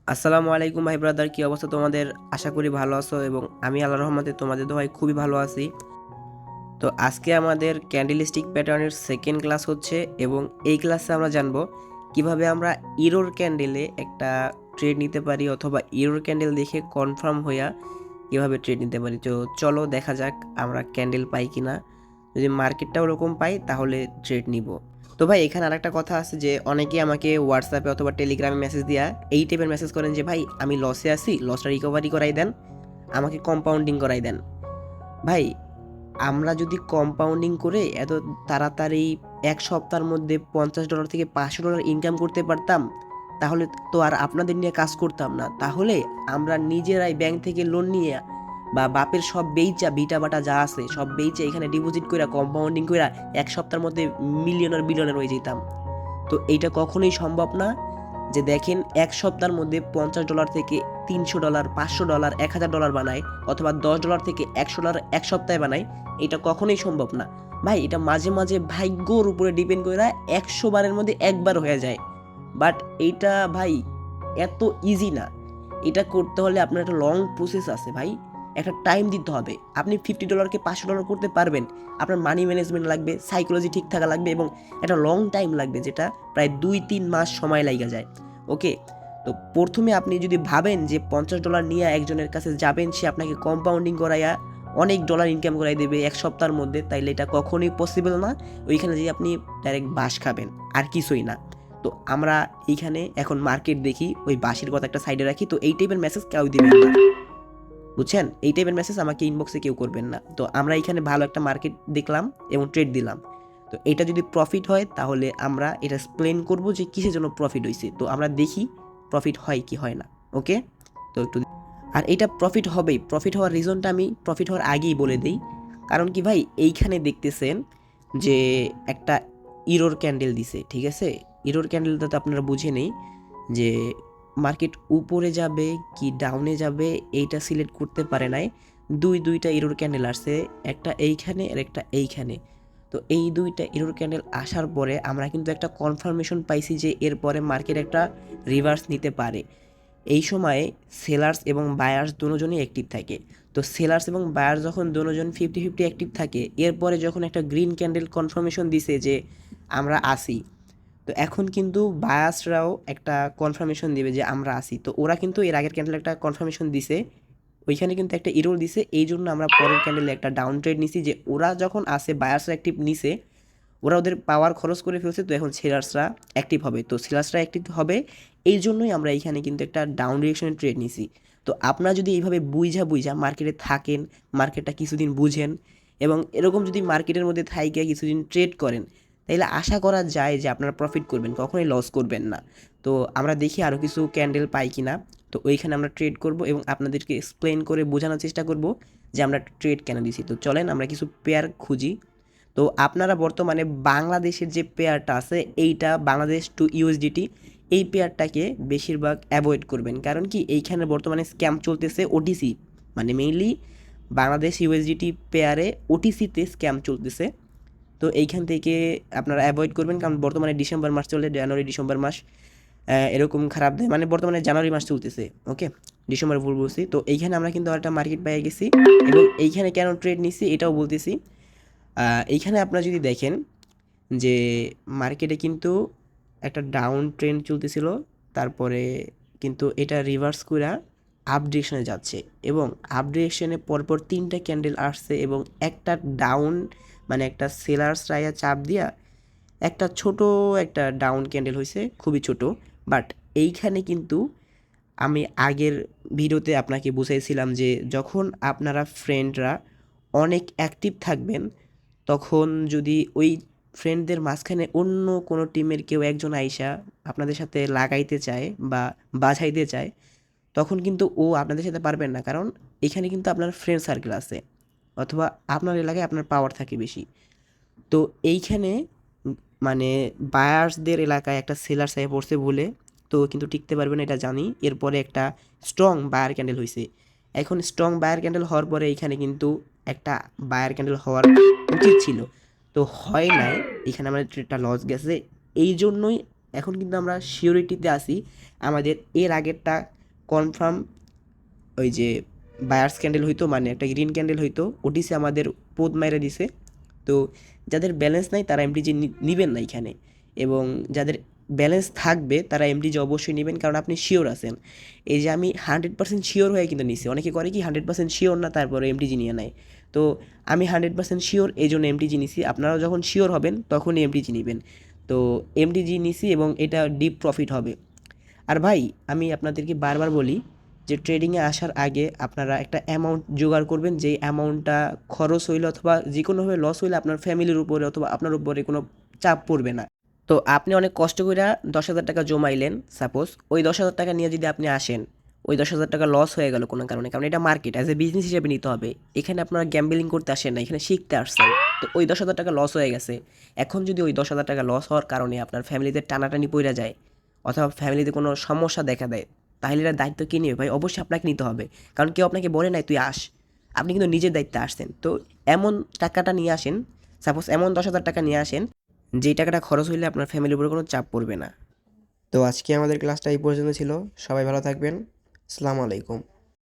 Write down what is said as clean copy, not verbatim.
আসসালামু আলাইকুম ভাই ব্রাদার, কি অবস্থা তোমাদের? আশা করি ভালো আছো এবং আমি আল্লাহর রহমতে তোমাদের দোয়ায় খুবই ভালো আছি। তো আজকে আমাদের ক্যান্ডেলস্টিক প্যাটার্নের সেকেন্ড ক্লাস হচ্ছে এবং এই ক্লাসে আমরা জানবো কিভাবে আমরা ইরোর ক্যান্ডেলে একটা ট্রেড নিতে পারি অথবা ইরোর ক্যান্ডেল দেখে কনফার্ম হইয়া কিভাবে ট্রেড নিতে পারি। তো চলো দেখা যাক আমরা ক্যান্ডেল পাই কিনা। যদি মার্কেটটা ওরকম পাই তাহলে ট্রেড নিব। তো ভাই এখানে আরেকটা কথা আছে যে অনেকেই আমাকে হোয়াটসঅ্যাপে অথবা টেলিগ্রামে মেসেজ দিয়া এই টাইপের মেসেজ করেন যে ভাই আমি লসে আছি, লসটা রিকভারি করাই দেন, আমাকে কম্পাউন্ডিং করাই দেন। ভাই আমরা যদি কম্পাউন্ডিং করে এত তাড়াতাড়ি এক সপ্তাহের মধ্যে $50 থেকে $500 ইনকাম করতে পারতাম, তাহলে তো আর আপনাদের নিয়ে কাজ করতাম না। তাহলে আমরা নিজেরাই ব্যাংক থেকে লোন নিয়ে বা বাপের সব বেইচা বিটা বাটা যা আছে সব বেইচা এখানে ডিপোজিট করে কম্পাউন্ডিং করে এক সপ্তাহের মধ্যে মিলিয়নার বিলিয়নার হয়ে যেতাম। তো এইটা কখনোই সম্ভব না যে দেখেন এক সপ্তাহের মধ্যে $50 থেকে $300, $500, $1000 বানায় অথবা $10 থেকে $100 এক সপ্তাহে বানায়। এটা কখনোই সম্ভব না ভাই। এটা মাঝে মাঝে ভাগ্যর উপরে ডিপেন্ড করে 100 বারের মধ্যে একবার হয়ে যায়। বাট এইটা ভাই এত ইজি না। এটা করতে হলে আপনার একটা লং প্রসেস আছে ভাই, একটা টাইম দিতে হবে। আপনি $50কে $500 করতে পারবেন, আপনার মানি ম্যানেজমেন্ট লাগবে, সাইকোলজি ঠিক থাকা লাগবে এবং একটা লং টাইম লাগবে, যেটা প্রায় 2-3 মাস সময় লাগা যায়। ওকে, তো প্রথমে আপনি যদি ভাবেন যে $50 নিয়ে একজনের কাছে যাবেন, সে আপনাকে কম্পাউন্ডিং করাইয়া অনেক ডলার ইনকাম করাই দেবে এক সপ্তাহের মধ্যে, তাইলে এটা কখনোই পসিবল না। ওইখানে যে আপনি ডাইরেক্ট বাস খাবেন আর কিছুই না। তো আমরা এইখানে এখন মার্কেট দেখি, ওই বাসের কথা একটা সাইডে রাখি। তো এই টাইপের মেসেজ কেউ দিবেন না, বুঝছেন? এই টাইপের মেসেজ আমাকে ইনবক্সে কেউ করবেন না। তো আমরা এখানে ভালো একটা মার্কেট দেখলাম এবং ট্রেড দিলাম। তো এটা যদি প্রফিট হয় তাহলে আমরা এটা এক্সপ্লেন করব যে কিসের জন্য প্রফিট হয়েছে। তো আমরা দেখি প্রফিট হয় কি হয় না। ওকে, তো একটু আর এটা প্রফিট হবেই। প্রফিট হওয়ার রিজনটা আমি প্রফিট হওয়ার আগেই বলে দিই। কারণ কি ভাই, এইখানে দেখতেছেন যে একটা ইরোর ক্যান্ডেল দিছে, ঠিক আছে? ইরোর ক্যান্ডেলটা তো আপনারা বুঝে নেই যে মার্কেট উপরে যাবে কি ডাউনে যাবে, এইটা সিলেক্ট করতে পারে নাই। দুইটা ইরোর ক্যান্ডেল আসছে, একটা এইখানে আর একটা এইখানে। তো এই দুইটা ইরোর ক্যান্ডেল আসার পরে আমরা কিন্তু একটা কনফার্মেশন পাইছি যে এরপরে মার্কেট একটা রিভার্স নিতে পারে। এই সময়ে সেলার্স এবং বায়ার্স দুজনই অ্যাক্টিভ থাকে। তো সেলার্স এবং বায়ার্স যখন দুজন 50-50 অ্যাক্টিভ থাকে, এরপরে যখন একটা গ্রিন ক্যান্ডেল কনফার্মেশন দিছে যে আমরা আসি, তো এখন কিন্তু বায়ার্সরাও একটা কনফার্মেশন দিবে যে আমরা আসি। তো ওরা কিন্তু এর আগের ক্যান্ডেল একটা কনফার্মেশন দিছে, ওইখানে কিন্তু একটা ইরোর দিছে। এই জন্য আমরা পরের ক্যান্ডেলে একটা ডাউন ট্রেড নিছি যে ওরা যখন আসে বায়ার্সরা অ্যাক্টিভ নিছে, ওরা ওদের পাওয়ার খরচ করে ফেলছে। তো এখন সেলার্সরা অ্যাক্টিভ হবে, তো সেলার্সরা অ্যাক্টিভ হবে। এই জন্যই আমরা এইখানে কিন্তু একটা ডাউন ডিরেকশনের ট্রেড নিছি। তো আপনারা যদি এইভাবে বুঝা মার্কেটে থাকেন, মার্কেটটা কিছুদিন বুঝেন এবং এরকম যদি মার্কেটের মধ্যে থাইকে কিছুদিন ট্রেড করেন, তাইলে আশা করা যায় যে আপনারা প্রফিট করবেন, কখনোই লস করবেন না। তো আমরা দেখি আরও কিছু ক্যান্ডেল পাই কিনা। তো ওইখানে আমরা ট্রেড করব এবং আপনাদেরকে এক্সপ্লেন করে বোঝানোর চেষ্টা করব যে আমরা ট্রেড কেন দিছি। তো চলেন আমরা কিছু পেয়ার খুঁজি। তো আপনারা বর্তমানে বাংলাদেশের যে পেয়ারটা আছে, এইটা বাংলাদেশ টু ইউএসডিটি, এই পেয়ারটাকে বেশিরভাগ অ্যাভয়েড করবেন। কারণ কি, এইখানে বর্তমানে স্ক্যাম চলতেছে ওটিসি, মানে মেইনলি বাংলাদেশ ইউএসডিটি পেয়ারে ওটিসিতে স্ক্যাম চলতেছে। তো এইখান থেকে আপনারা অ্যাভয়েড করবেন, কারণ বর্তমানে ডিসেম্বর মাস চলে, জানুয়ারি ডিসেম্বর মাস এরকম খারাপ দেয়। মানে বর্তমানে জানুয়ারি মাস চলতেছে, ওকে, ডিসেম্বর ভুল বলছি। তো এইখানে আমরা কিন্তু একটা মার্কেট পেয়ে গেছি এবং এইখানে কেন ট্রেড নিচ্ছি এটাও বলতেছি। এইখানে আপনারা যদি দেখেন যে মার্কেটে কিন্তু একটা ডাউন ট্রেন্ড চলতেছিল, তারপরে কিন্তু এটা রিভার্স করে আপ ডিরেকশনে যাচ্ছে এবং আপ ডিরেকশনে পরপর 3টা ক্যান্ডেল আসছে এবং একটা ডাউন, মানে একটা সেলার্স রায়া চাপ দিয়া একটা ছোট একটা ডাউন ক্যান্ডেল হয়েছে, খুবই ছোট। বাট এইখানে কিন্তু আমি আগের ভিডিওতে আপনাকে বুঝাইছিলাম যে যখন আপনারা ফ্রেন্ডরা অনেক অ্যাক্টিভ থাকবেন, তখন যদি ওই ফ্রেন্ডদের মাঝখানে অন্য কোনো টিমের কেউ একজন আইসা আপনাদের সাথে লাগাইতে চায় বা বাঝাইতে চায়, তখন কিন্তু ও আপনাদের সাথে পারবেন না। কারণ এখানে কিন্তু আপনার ফ্রেন্ড সার্কেল আছে অথবা আপনার এলাকায় আপনার পাওয়ার থাকে বেশি। তো এইখানে মানে বায়ার্সদের এলাকায় একটা সেলার সাহেব পড়ছে বলে তো কিন্তু টিকতে পারবে না, এটা জানি। এরপরে একটা স্ট্রং বায়ার ক্যান্ডেল হয়েছে। এখন স্ট্রং বায়ার ক্যান্ডেল হওয়ার পরে এইখানে কিন্তু একটা বায়ার ক্যান্ডেল হওয়ার উচিত ছিল, তো হয় নাই। এখানে আমাদের ট্রেডটা লস গেছে। এই জন্যই এখন কিন্তু আমরা সিওরিটিতে আসি, আমাদের এর আগেরটা কনফার্ম ওই যে বায়ার্স ক্যান্ডেল হইতো, মানে একটা গ্রিন ক্যান্ডেল হইতো, ওটিসি আমাদের পোদ মাইরা দিছে। তো যাদের ব্যালেন্স নাই তারা এমটিজি নিবেন না এখানে, এবং যাদের ব্যালেন্স থাকবে তারা এমটিজি অবশ্যই নেবেন, কারণ আপনি শিওর আছেন। এই যে আমি 100% শিওর হয়ে কিন্তু নিছি, অনেকে করে কি 100% শিওর না তারপরে এমটিজি নিয়ে নেয়। তো আমি 100% শিওর, এই জন্য এমটিজি নিছি। আপনারাও যখন শিওর হবেন তখনই এমটিজি নেবেন। তো এমটিজি নিছি এবং এটা ডিপ প্রফিট হবে। আর ভাই আমি আপনাদেরকে বারবার বলি যে ট্রেডিংয়ে আসার আগে আপনারা একটা অ্যামাউন্ট জোগাড় করবেন, যেই অ্যামাউন্টটা খরচ হইলে অথবা যে কোনোভাবে লস হইলে আপনার ফ্যামিলির উপরে অথবা আপনার উপরে কোনো চাপ পড়বে না। তো আপনি অনেক কষ্ট কইরা 10,000 টাকা জমাইলেন সাপোজ, ওই 10,000 টাকা নিয়ে যদি আপনি আসেন, ওই 10,000 টাকা লস হয়ে গেল কোনো কারণে, কারণ এটা মার্কেট অ্যাজ এ বিজনেস হিসেবে নিতে হবে। এখানে আপনারা গ্যাম্বলিং করতে আসেন না, এখানে শিখতে আসছেন। তো ওই 10,000 টাকা লস হয়ে গেছে। এখন যদি ওই 10,000 টাকা লস হওয়ার কারণে আপনার ফ্যামিলিতে টানাটানি পইরা যায় অথবা ফ্যামিলিতে কোনো সমস্যা দেখা দেয়, তাহলে এটার দায়িত্ব কে নেবে ভাই? অবশ্যই আপনাকে নিতে হবে, কারণ কেউ আপনাকে বলে নাই তুই আস, আপনি কিন্তু নিজের দায়িত্বে আসছেন। তো এমন টাকাটা নিয়ে আসেন, সাপোজ এমন 10,000 টাকা নিয়ে আসেন যেই টাকাটা খরচ হইলে আপনার ফ্যামিলির উপরে কোনো চাপ পড়বে না। তো আজকে আমাদের ক্লাসটা এই পর্যন্ত ছিল। সবাই ভালো থাকবেন। আসসালামু আলাইকুম।